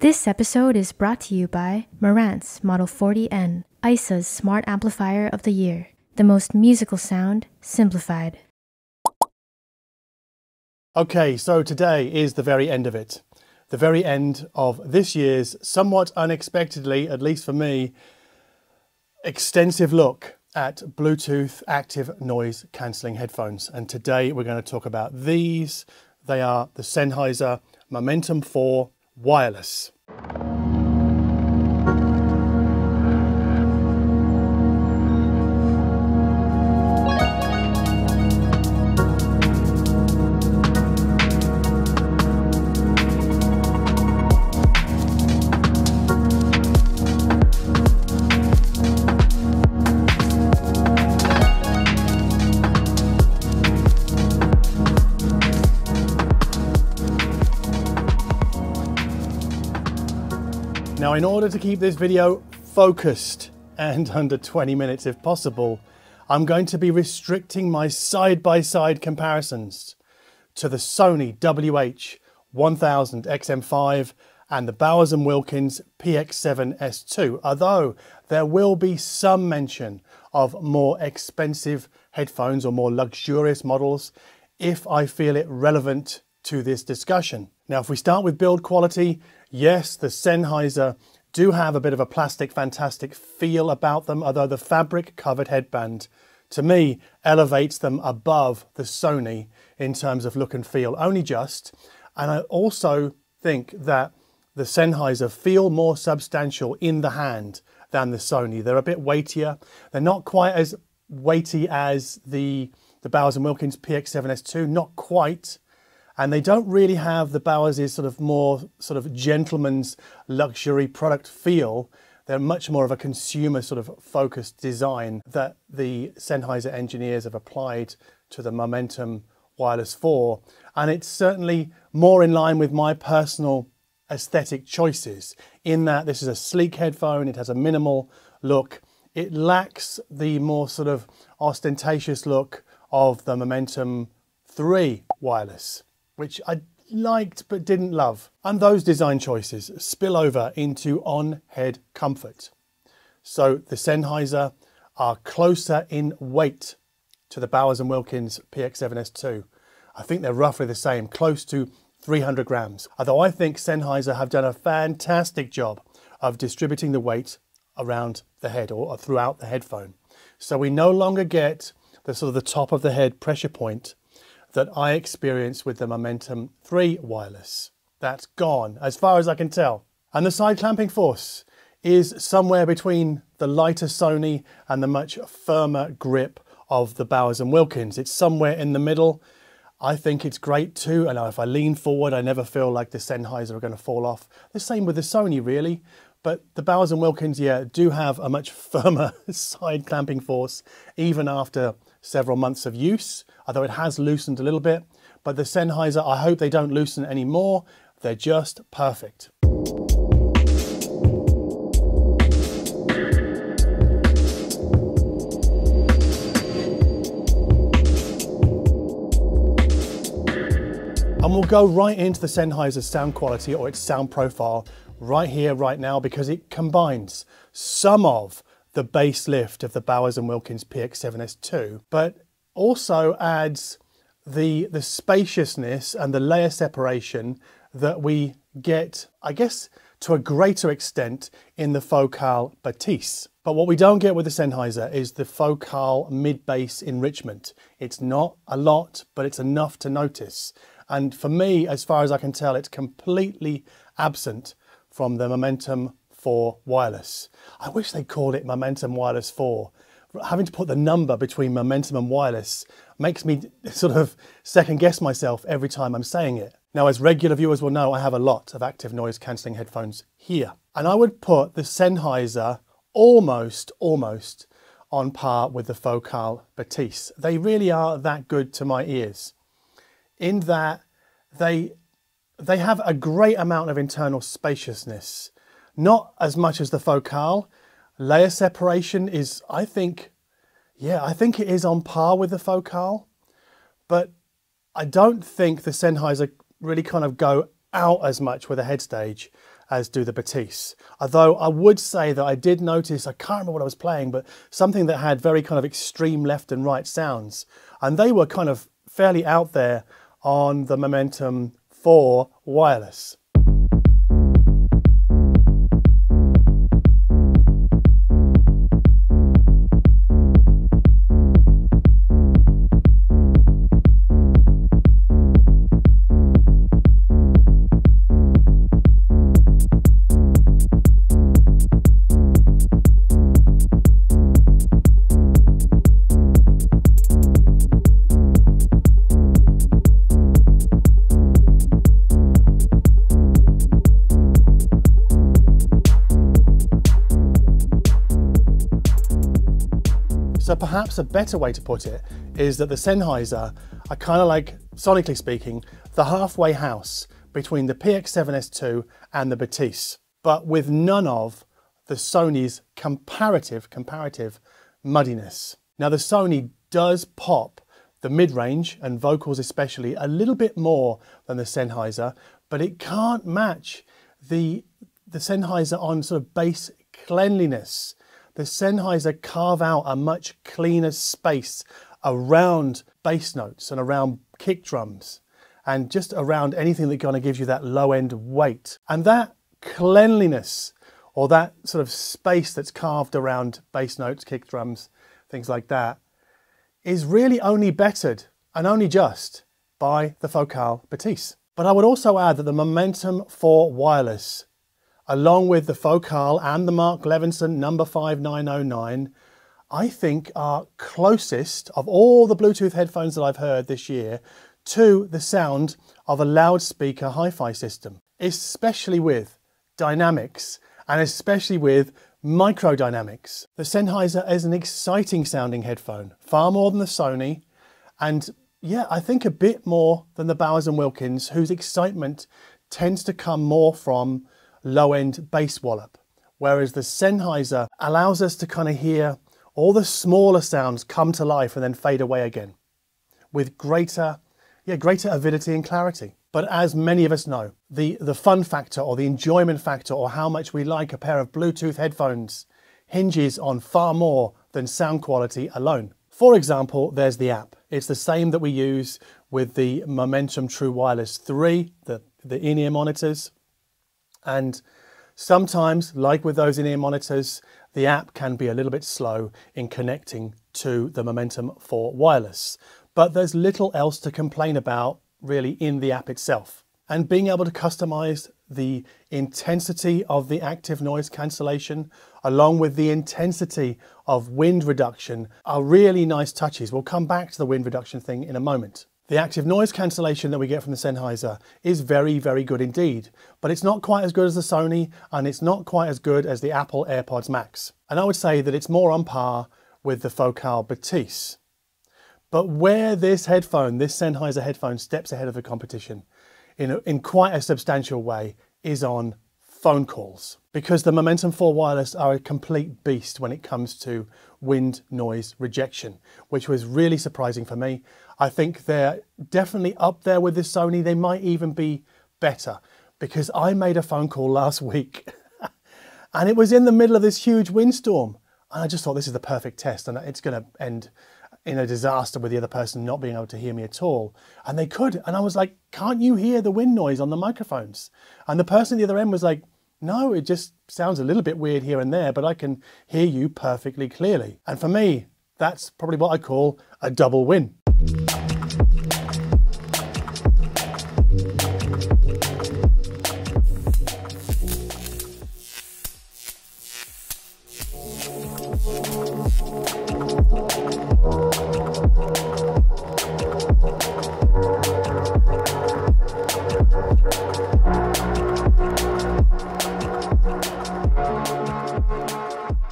This episode is brought to you by Marantz Model 40N, ISA's Smart Amplifier of the Year. The most musical sound, simplified. Okay, so today is the very end of it. The very end of this year's, somewhat unexpectedly, at least for me, extensive look at Bluetooth active noise cancelling headphones. And today we're going to talk about these. They are the Sennheiser Momentum 4 Wireless. Now, in order to keep this video focused and under 20 minutes if possible, I'm going to be restricting my side-by-side comparisons to the Sony WH-1000XM5 and the Bowers & Wilkins PX7 S2, although there will be some mention of more expensive headphones or more luxurious models if I feel it relevant to this discussion. Now, if we start with build quality, yes, the Sennheiser do have a bit of a plastic fantastic feel about them, although the fabric covered headband, to me, elevates them above the Sony in terms of look and feel, only just. And I also think that the Sennheiser feel more substantial in the hand than the Sony. They're a bit weightier. They're not quite as weighty as the Bowers & Wilkins PX7 S2, not quite. And they don't really have the Bowers' sort of more sort of gentleman's luxury product feel. They're much more of a consumer sort of focused design that the Sennheiser engineers have applied to the Momentum Wireless 4. And it's certainly more in line with my personal aesthetic choices in that this is a sleek headphone, it has a minimal look. It lacks the more sort of ostentatious look of the Momentum 3 Wireless, which I liked but didn't love. And those design choices spill over into on-head comfort. So the Sennheiser are closer in weight to the Bowers & Wilkins PX7 S2. I think they're roughly the same, close to 300 grams. Although I think Sennheiser have done a fantastic job of distributing the weight around the head or throughout the headphone. So we no longer get the sort of the top of the head pressure point that I experienced with the Momentum 3 Wireless. That's gone, as far as I can tell. And the side clamping force is somewhere between the lighter Sony and the much firmer grip of the Bowers & Wilkins. It's somewhere in the middle. I think it's great too, and if I lean forward, I never feel like the Sennheiser are going to fall off. The same with the Sony, really. But the Bowers & Wilkins, yeah, do have a much firmer side clamping force, even after several months of use, although it has loosened a little bit. But the Sennheiser, I hope they don't loosen anymore. They're just perfect. And we'll go right into the Sennheiser sound quality or its sound profile right here, right now, because it combines some of the bass lift of the Bowers & Wilkins PX7 S2, but also adds the spaciousness and the layer separation that we get, I guess, to a greater extent in the Focal Bathys. But what we don't get with the Sennheiser is the Focal mid-bass enrichment. It's not a lot, but it's enough to notice. And for me, as far as I can tell, it's completely absent from the Momentum 4 Wireless. I wish they called it Momentum Wireless 4. Having to put the number between Momentum and Wireless makes me sort of second guess myself every time I'm saying it. Now, as regular viewers will know, I have a lot of active noise cancelling headphones here. And I would put the Sennheiser almost on par with the Focal Bathys. They really are that good to my ears, in that they have a great amount of internal spaciousness. Not as much as the Focal. Layer separation is, I think it is on par with the Focal, but I don't think the Sennheiser really kind of go out as much with a head stage as do the Bathys. Although I would say that I did notice, I can't remember what I was playing, but something that had very kind of extreme left and right sounds. And they were kind of fairly out there on the Momentum 4 wireless. So perhaps a better way to put it is that the Sennheiser are kind of like, sonically speaking, the halfway house between the PX7 S2 and the Bathys, but with none of the Sony's comparative muddiness. Now the Sony does pop the mid-range and vocals especially a little bit more than the Sennheiser, but it can't match the Sennheiser on sort of bass cleanliness. The Sennheiser carve out a much cleaner space around bass notes and around kick drums and just around anything that kind of gives you that low end weight. And that cleanliness, or that sort of space that's carved around bass notes, kick drums, things like that, is really only bettered and only just by the Focal Bathys. But I would also add that the Momentum 4 wireless, along with the Focal and the Mark Levinson number 5909, I think are closest of all the Bluetooth headphones that I've heard this year to the sound of a loudspeaker hi-fi system, especially with dynamics and especially with microdynamics. The Sennheiser is an exciting sounding headphone, far more than the Sony, and yeah, I think a bit more than the Bowers & Wilkins, whose excitement tends to come more from low-end bass wallop, whereas the Sennheiser allows us to kind of hear all the smaller sounds come to life and then fade away again with greater avidity and clarity. But as many of us know, the fun factor or the enjoyment factor or how much we like a pair of Bluetooth headphones hinges on far more than sound quality alone. For example, there's the app. It's the same that we use with the Momentum True Wireless 3, the in-ear monitors. And sometimes, like with those in-ear monitors, the app can be a little bit slow in connecting to the Momentum 4 wireless. But there's little else to complain about really in the app itself. And being able to customize the intensity of the active noise cancellation along with the intensity of wind reduction are really nice touches. We'll come back to the wind reduction thing in a moment. The active noise cancellation that we get from the Sennheiser is very, very good indeed, but it's not quite as good as the Sony and it's not quite as good as the Apple AirPods Max. And I would say that it's more on par with the Focal Bathys. But where this Sennheiser headphone steps ahead of the competition in quite a substantial way is on phone calls, because the Momentum 4 wireless are a complete beast when it comes to wind noise rejection, which was really surprising for me. I think they're definitely up there with the Sony. They might even be better, because I made a phone call last week and it was in the middle of this huge windstorm. And I just thought this is the perfect test and it's going to end in a disaster with the other person not being able to hear me at all. And they could. And I was like, can't you hear the wind noise on the microphones? And the person at the other end was like, no, it just sounds a little bit weird here and there, but I can hear you perfectly clearly. And for me, that's probably what I call a double win.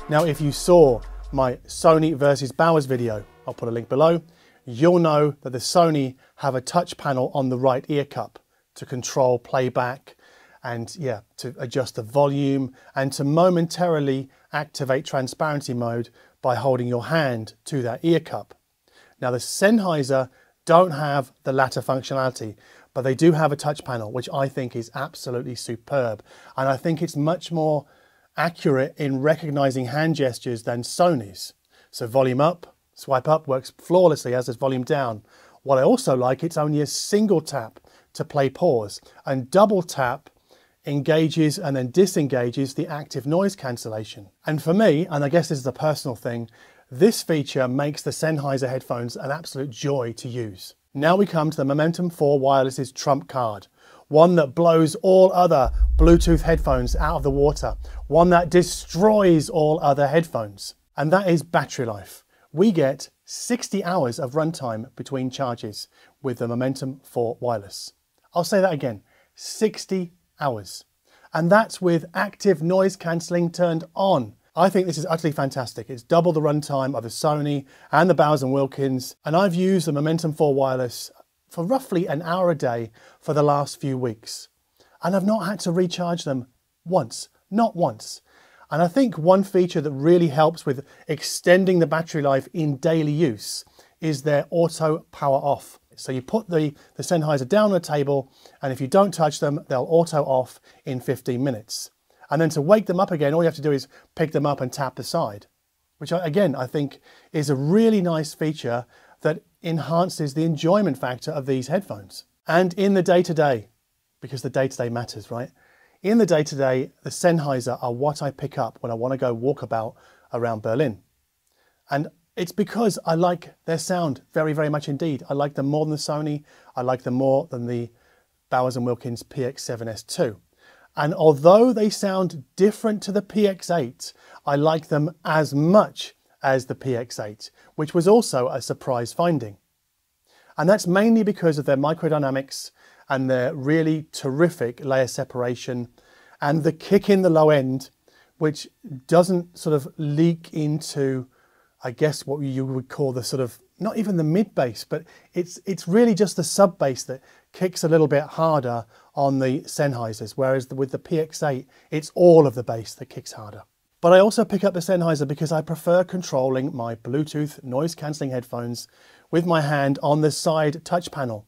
Now, if you saw my Sony versus Bowers video, I'll put a link below, you'll know that the Sony have a touch panel on the right ear cup to control playback and to adjust the volume and to momentarily activate transparency mode by holding your hand to that ear cup. Now the Sennheiser don't have the latter functionality, but they do have a touch panel, which I think is absolutely superb. And I think it's much more accurate in recognizing hand gestures than Sony's. So volume up, swipe up works flawlessly, as does volume down. What I also like, it's only a single tap to play pause, and double tap engages and then disengages the active noise cancellation. And for me, and I guess this is a personal thing, this feature makes the Sennheiser headphones an absolute joy to use. Now we come to the Momentum 4 Wireless's trump card. One that blows all other Bluetooth headphones out of the water. One that destroys all other headphones. And that is battery life. We get 60 hours of runtime between charges with the Momentum 4 Wireless. I'll say that again, 60 hours. And that's with active noise cancelling turned on. I think this is utterly fantastic. It's double the runtime of the Sony and the Bowers & Wilkins, and I've used the Momentum 4 Wireless for roughly an hour a day for the last few weeks. And I've not had to recharge them once, not once. And I think one feature that really helps with extending the battery life in daily use is their auto power off. So you put the Sennheiser down on the table, and if you don't touch them, they'll auto off in 15 minutes. And then to wake them up again, all you have to do is pick them up and tap the side, which again, I think is a really nice feature that enhances the enjoyment factor of these headphones. And in the day-to-day, because the day-to-day matters, right? In the day-to-day, the Sennheiser are what I pick up when I want to go walkabout around Berlin. And it's because I like their sound very, very much indeed. I like them more than the Sony. I like them more than the Bowers & Wilkins PX7 S2. And although they sound different to the PX8, I like them as much as the PX8, which was also a surprise finding. And that's mainly because of their microdynamics and their really terrific layer separation and the kick in the low end, which doesn't sort of leak into, I guess, what you would call the sort of, not even the mid bass, but it's really just the sub bass that kicks a little bit harder on the Sennheisers, whereas with the PX8, it's all of the bass that kicks harder. But I also pick up the Sennheiser because I prefer controlling my Bluetooth noise cancelling headphones with my hand on the side touch panel.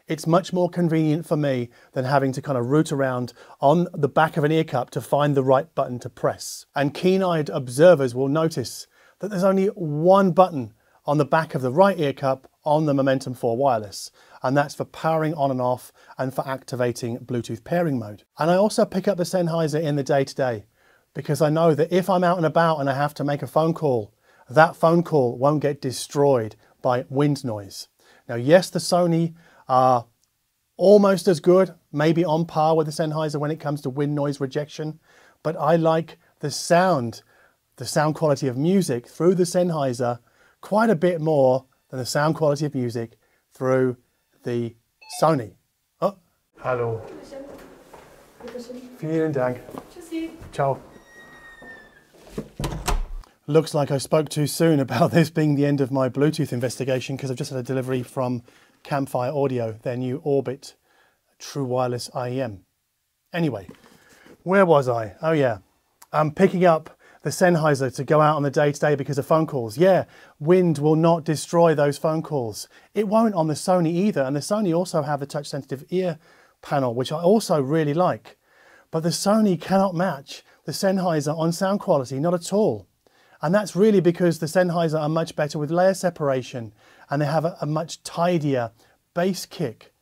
It's much more convenient for me than having to kind of root around on the back of an ear cup to find the right button to press. And keen-eyed observers will notice that there's only one button on the back of the right ear cup on the Momentum 4 Wireless, and that's for powering on and off and for activating Bluetooth pairing mode. And I also pick up the Sennheiser in the day-to-day because I know that if I'm out and about and I have to make a phone call, that phone call won't get destroyed by wind noise. Now, yes, the Sony are almost as good, maybe on par with the Sennheiser when it comes to wind noise rejection, but I like the sound quality of music through the Sennheiser quite a bit more than the sound quality of music through the Sony. Oh, hallo. Vielen Dank. Tschüssi. Ciao. Looks like I spoke too soon about this being the end of my Bluetooth investigation because I've just had a delivery from Campfire Audio, their new Orbit True Wireless IEM. Anyway, where was I? Oh yeah, I'm picking up the Sennheiser to go out on the day-to-day because of phone calls. Yeah, wind will not destroy those phone calls. It won't on the Sony either, and the Sony also have a touch-sensitive ear panel, which I also really like. But the Sony cannot match the Sennheiser on sound quality, not at all. And that's really because the Sennheiser are much better with layer separation, and they have a much tidier bass kick,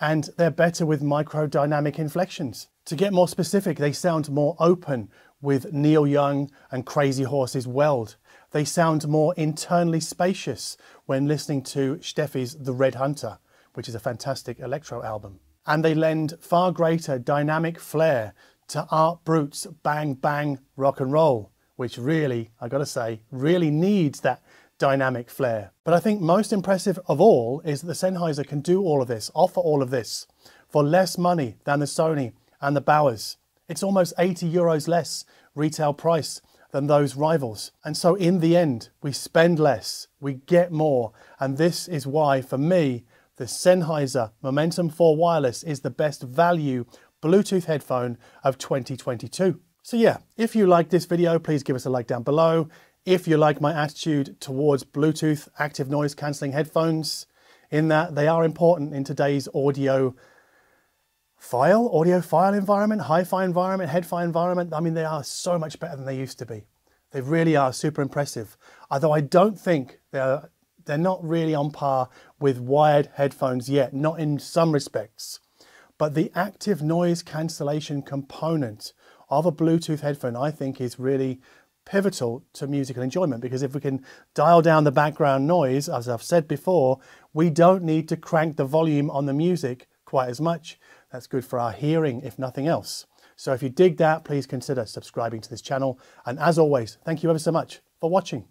and they're better with microdynamic inflections. To get more specific, they sound more open with Neil Young and Crazy Horse's Weld. They sound more internally spacious when listening to Steffi's The Red Hunter, which is a fantastic electro album. And they lend far greater dynamic flair to Art Brut's Bang Bang Rock and Roll, which really, I gotta say, really needs that dynamic flair. But I think most impressive of all is that the Sennheiser can do all of this, offer all of this, for less money than the Sony and the Bowers. It's almost 80 euros less retail price than those rivals. And so in the end, we spend less, we get more. And this is why, for me, the Sennheiser Momentum 4 Wireless is the best value Bluetooth headphone of 2022. So yeah, if you like this video, please give us a like down below. If you like my attitude towards Bluetooth active noise cancelling headphones, in that they are important in today's audio audiophile environment, hi-fi environment, head-fi environment. I mean, they are so much better than they used to be. They really are super impressive. Although I don't think they're not really on par with wired headphones yet, not in some respects. But the active noise cancellation component of a Bluetooth headphone, I think, is really pivotal to musical enjoyment, because if we can dial down the background noise, as I've said before, we don't need to crank the volume on the music quite as much. That's good for our hearing, if nothing else. So if you dig that, please consider subscribing to this channel. And as always, thank you ever so much for watching.